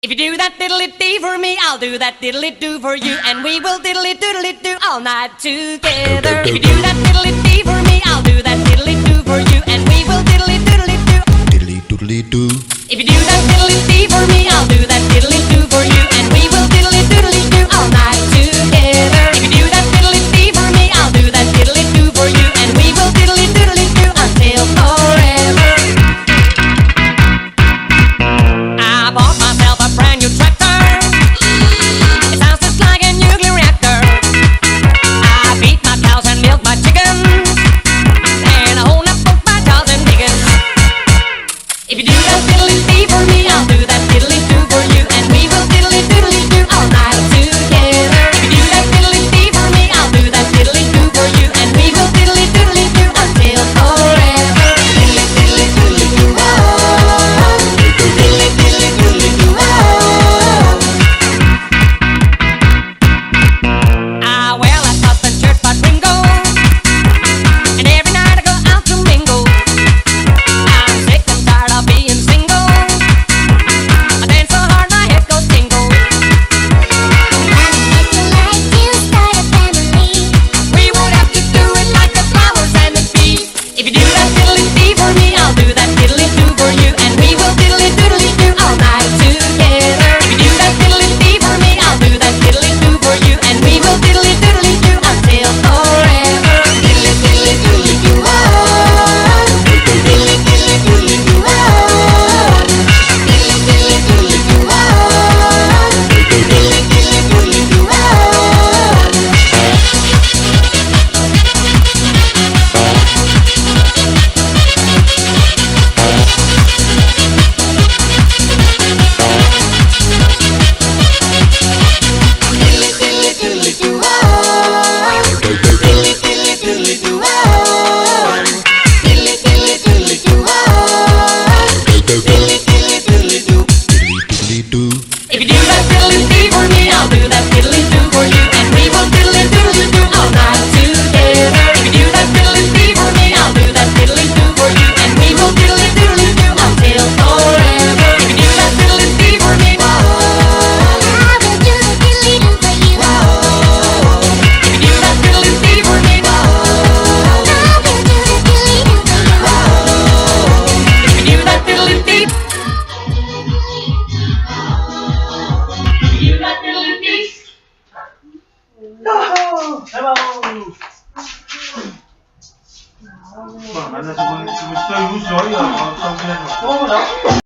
If you do that diddly-dee for me, I'll do that diddly-do for you, and we will diddly-doodly-do all night together. If you do that diddly-dee for me, I'll do that diddly-do for you, and we will diddly-doodly-do. Diddly-doodly-do. If you do that diddly-dee for me, I'll do that diddly-do for you, and we will diddly-doodly-do all night together. If you do that diddly-dee for me, I'll do that diddly-do for you, and we will diddly-doodly-do until forever. I bought myself a brand new tractor. It sounds just like a nuclear reactor. I beat my cows and milk my chickens, and I own up both my cows and chickens. If you do that diddly-dee for me, I'll do that diddly-do for you, and we will diddly-doodly-do all night together. If you do that diddly-dee for me, I'll do that diddly-do for you, and we will diddly-doodly-do until forever. Diddly-diddly-doodly-do, oh. Diddly-diddly-doodly-do, oh. Well, I thought the church but Ringo, and every night I go out to mingle. I'm sick and tired of being single. I dance so hard my head goes tingle. We would have to do it like the flowers and the bees. If you do that diddly-dee for me, I'll do that diddly-do for you, and we will diddly-doodly-do all night together. If you do that diddly-dee for me, I'll do that diddly-do for you, and we will diddly-doodly-do until forever. Diddly-diddly-doodly-do, oh. Diddly-diddly-doodly-do, oh. Diddly-diddly-doodly-do, oh. Diddly-diddly-doodly-do, oh. Diddly-diddly-doodly-do, oh. Diddly-diddly-doodly-do, oh. Diddly-diddly-doodly-do, oh. Diddly-diddly-doodly-do. Diddly-doodly-do. If you do that diddly-dee for me, I'll do that diddly-do for you, and we will diddly-doodly-do all night together. If you do that diddly-dee for me, I'll do that diddly-do for you, and we will diddly-doodly-do until forever. If you do that diddly-dee for me, whoa. I will do the diddly-do for you, whoa. If you do that diddly-dee for me, whoa. I will do the diddly-do for you, whoa. If you do that diddly-dee. If you do that diddly-dee. Guarda, se mi sto in uso io, sto finendo.